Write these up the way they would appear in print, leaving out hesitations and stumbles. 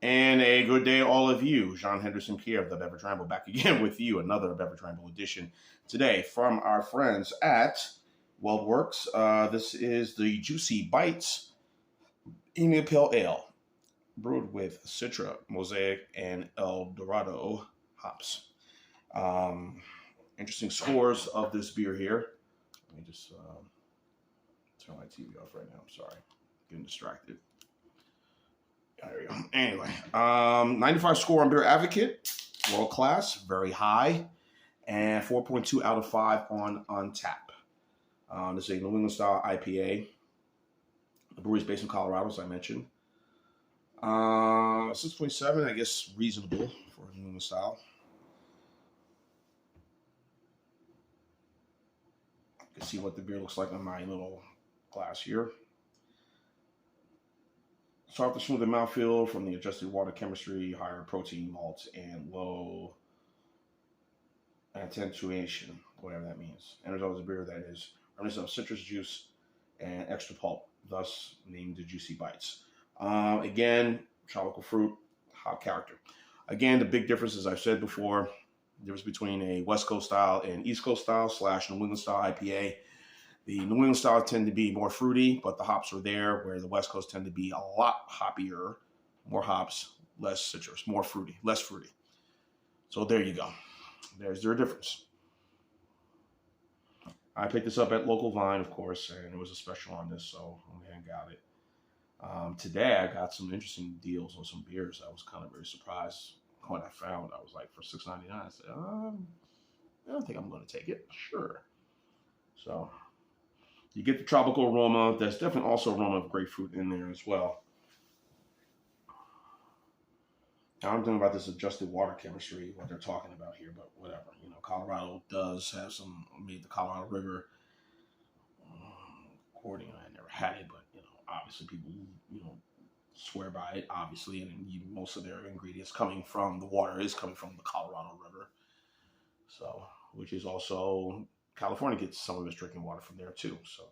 And a good day, all of you. Jean Henderson Pierre of the Beverage Ramble back again with you. Another Beverage Ramble edition today from our friends at WeldWerks. This is the Juicy Bites Indian Pale Ale, brewed with Citra, Mosaic, and El Dorado hops. Um, Interesting scores of this beer here. Let me just turn my TV off right now. I'm sorry, getting distracted. There we go. Anyway, 95 score on Beer Advocate, world class, very high, and 4.2 out of 5 on Untappd. This is a New England style IPA. The brewery is based in Colorado, as I mentioned. 6.7, I guess, reasonable for New England style. You can see what the beer looks like on my little glass here. Start with the smoother mouthfeel from the adjusted water chemistry, higher protein malts, and low attenuation, whatever that means. And there's always a beer that is reminiscent of citrus juice and extra pulp, thus named the Juicy Bites. Again, tropical fruit, hop character. Again, the big difference, as I've said before, the difference between a West Coast style and East Coast style / New England style IPA. The New England style tend to be more fruity, but the hops are there, where the West Coast tend to be a lot hoppier, more hops, less citrus, more fruity, less fruity. So there you go. There's their difference. I picked this up at Local Vine, of course, and it was a special on this, so I got it. Today, I got some interesting deals on some beers. I was kind of very surprised when I found. I was like, for $6.99, I said, I don't think I'm going to take it. Sure. So you get the tropical aroma. There's definitely also aroma of grapefruit in there as well. Now, I'm thinking about this adjusted water chemistry, what they're talking about here, but whatever. You know, Colorado does have some, made the Colorado River according. I never had it, but, you know, obviously people, you know, swear by it, obviously, and most of their ingredients coming from the water is coming from the Colorado River. So, which is also, California gets some of its drinking water from there too. So,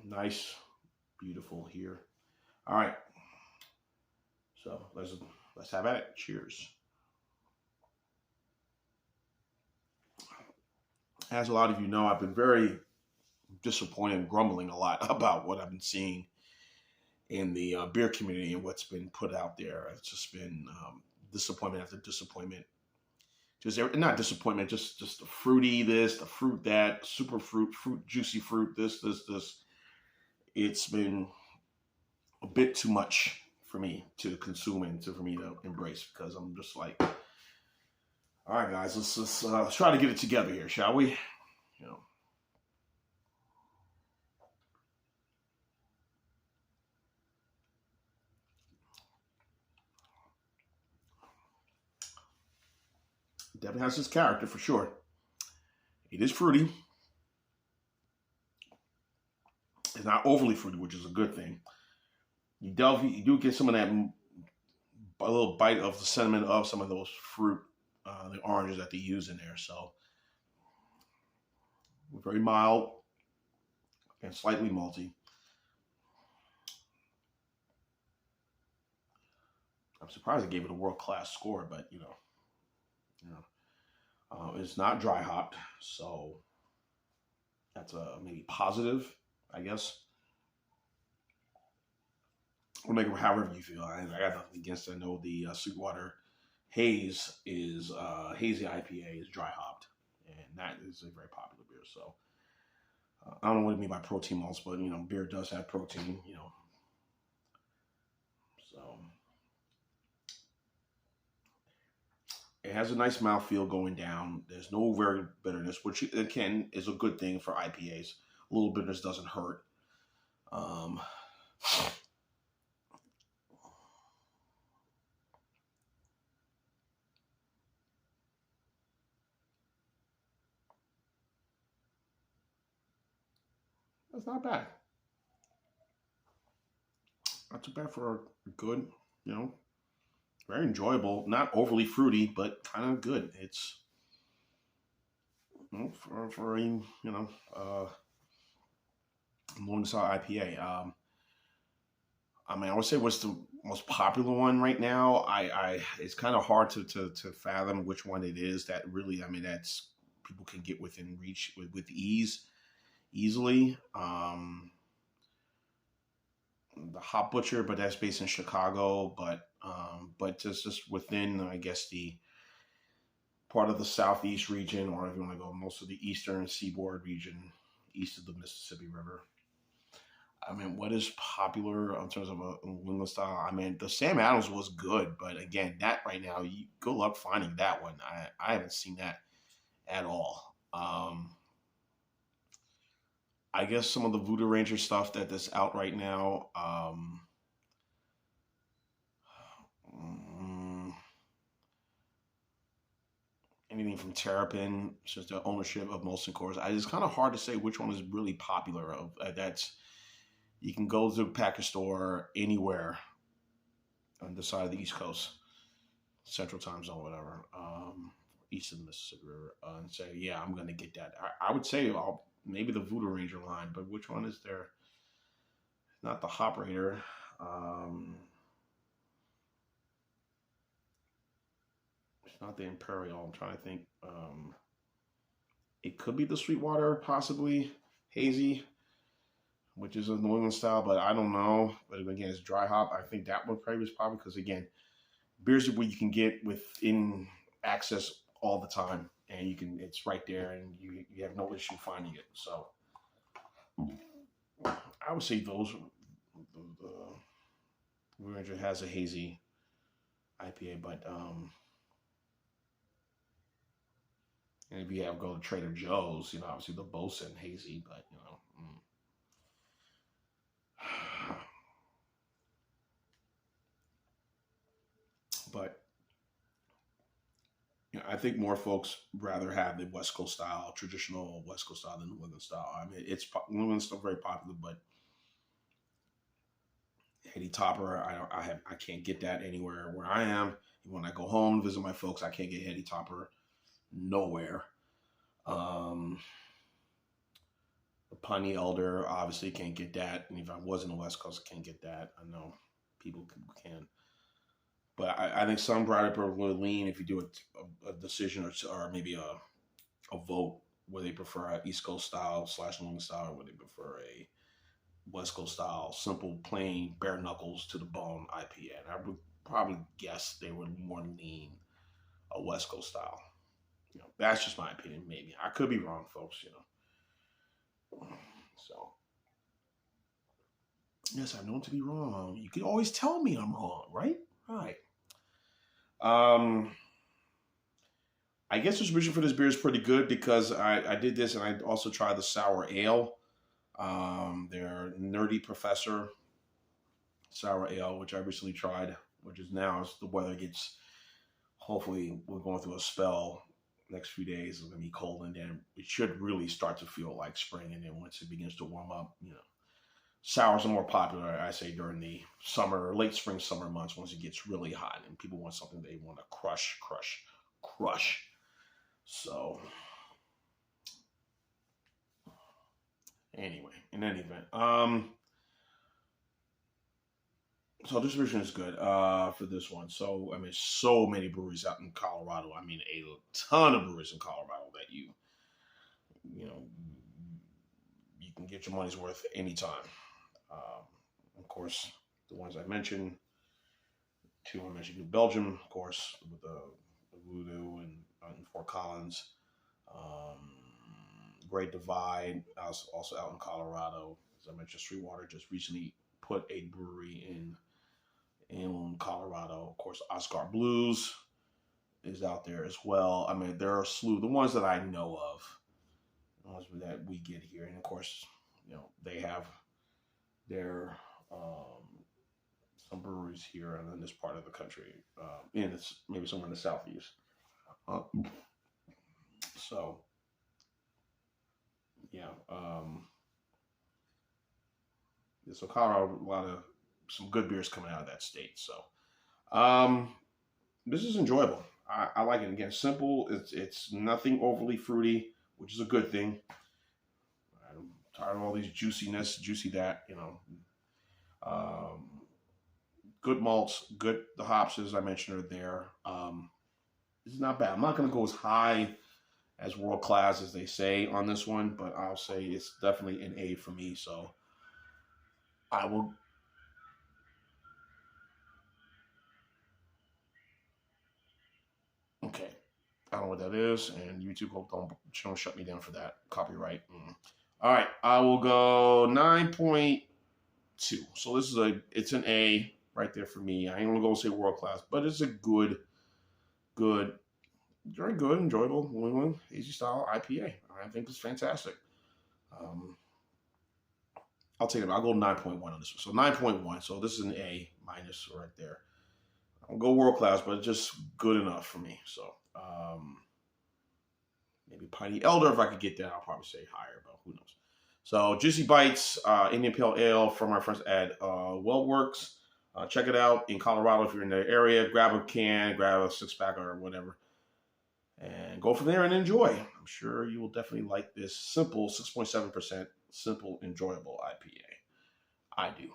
nice, beautiful here. All right, so let's have at it. Cheers. As a lot of you know, I've been very disappointed and grumbling a lot about what I've been seeing in the beer community and what's been put out there. It's just been disappointment after disappointment. Just not disappointment, just the fruity this, the fruit that, super fruit, juicy fruit, this. It's been a bit too much for me to consume and for me to embrace, because I'm just like, all right, guys, let's try to get it together here, shall we? You know. Definitely has its character for sure. It is fruity. It's not overly fruity, which is a good thing. You do get some of that, a little bite of the cinnamon of some of those fruit, the oranges that they use in there. So very mild and slightly malty. I'm surprised I gave it a world-class score, but you know. It's not dry hopped, so that's a maybe positive, I guess. Or make it however you feel. I got nothing against it. I know the Sweetwater Haze is hazy IPA is dry hopped, and that is a very popular beer. So I don't know what you mean by protein malts, but you know, beer does have protein. You know, so it has a nice mouthfeel going down. There's no very bitterness, which again is a good thing for IPAs. A little bitterness doesn't hurt. That's not bad. Not too bad for a good, you know, very enjoyable. Not overly fruity, but kind of good. It's, you know, for a, you know, long style IPA. I mean, I would say what's the most popular one right now. It's kind of hard to fathom which one it is that really. I mean, that's people can get within reach with easily. The Hop Butcher, but that's based in Chicago. But just within, I guess, the part of the southeast region, or if you want to go most of the eastern seaboard region, east of the Mississippi River. I mean, what is popular in terms of a New England style? I mean, the Sam Adams was good, but again, that right now, good luck finding that one. I haven't seen that at all. I guess some of the Voodoo Ranger stuff that's out right now. Mm, Anything from Terrapin, since the ownership of Molson Coors, it's kind of hard to say which one is really popular. Of that's You can go to a package store anywhere on the side of the East Coast, Central Time Zone, whatever, east of the Mississippi River, and say, yeah, I'm going to get that. I would say maybe the Voodoo Ranger line, but which one is there? Not the Hop Raider. It's not the Imperial. I'm trying to think. It could be the Sweetwater, possibly hazy, which is a New England style, but I don't know. But again, it's dry hop. I think that one probably was probably because, again, beers where you can get within access all the time, and it's right there, and you have no issue finding it. So I would say those. The Ranger has a hazy IPA, but and if you have go to Trader Joe's, obviously the Bosun hazy, but but I think more folks rather have the West Coast style, traditional West Coast style than New England style. I mean, New England's still very popular, but Heady Topper, I can't get that anywhere where I am. When I go home to visit my folks, I can't get Heady Topper nowhere. The Piney Elder, obviously can't get that, and if I was in the West Coast, I can't get that. I know people can. But I think some writer will lean if you do a decision or maybe a vote where they prefer an East Coast style / New England style, or where they prefer a West Coast style, simple, plain, bare knuckles to the bone IPA. And I would probably guess they would more lean a West Coast style. That's just my opinion. Maybe I could be wrong, folks. So yes, I'm known to be wrong. You can always tell me I'm wrong, right? Right. I guess the distribution for this beer is pretty good because I did this and I also tried the sour ale. Their Nerdy Professor sour ale, which I recently tried, which is now as the weather gets, hopefully we're going through a spell next few days. It's going to be cold and then it should really start to feel like spring. And then once it begins to warm up, sours are more popular, I say, during the summer, late spring, summer months once it gets really hot and people want something they want to crush. So, anyway, in any event, so distribution is good for this one. So, I mean, so many breweries out in Colorado. I mean, a ton of breweries in Colorado that you can get your money's worth anytime. Of course, the ones I mentioned, two I mentioned in Belgium, of course, with the Voodoo and Fort Collins. Great Divide, also out in Colorado. As I mentioned, Sweetwater just recently put a brewery in Colorado. Of course, Oscar Blues is out there as well. I mean, there are a slew, the ones that I know of, the ones that we get here. And of course, they have their some breweries here in this part of the country, and it's maybe somewhere in the southeast. So, yeah. So Colorado, some good beers coming out of that state. So, this is enjoyable. I like it. Again, simple. It's nothing overly fruity, which is a good thing. I'm tired of all these juicy that. Good malts, good. The hops, as I mentioned, are there. This is not bad. I'm not going to go as high as world class as they say on this one, but I'll say it's definitely an A for me. So I will. Okay. I don't know what that is, and YouTube hope don't shut me down for that. Copyright. All right. I will go 9.2. So this is it's an A right there for me. I ain't going to go say world class, but it's a good, very good, enjoyable New England hazy style IPA. I think it's fantastic. I'll take it. I'll go 9.1 on this one. So 9.1. So this is an A minus right there. I'll go world class, but it's just good enough for me. So maybe Piney Elder, if I could get that, I'll probably say higher, but who knows. So Juicy Bites, Indian Pale Ale from our friends at WeldWerks. Check it out in Colorado if you're in the area. Grab a can, grab a 6-pack or whatever, and go from there and enjoy. I'm sure you will definitely like this simple 6.7%, simple, enjoyable IPA. I do.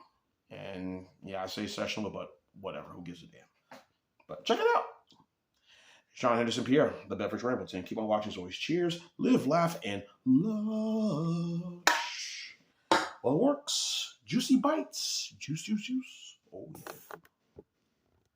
And yeah, I say sessionable, but whatever. Who gives a damn? But check it out. Sean Henderson Pierre, the Beverage Ramble. And keep on watching as always. Cheers, live, laugh, and love. WeldWerks. Juicy Bites. Juice, juice, juice. Oh, yeah.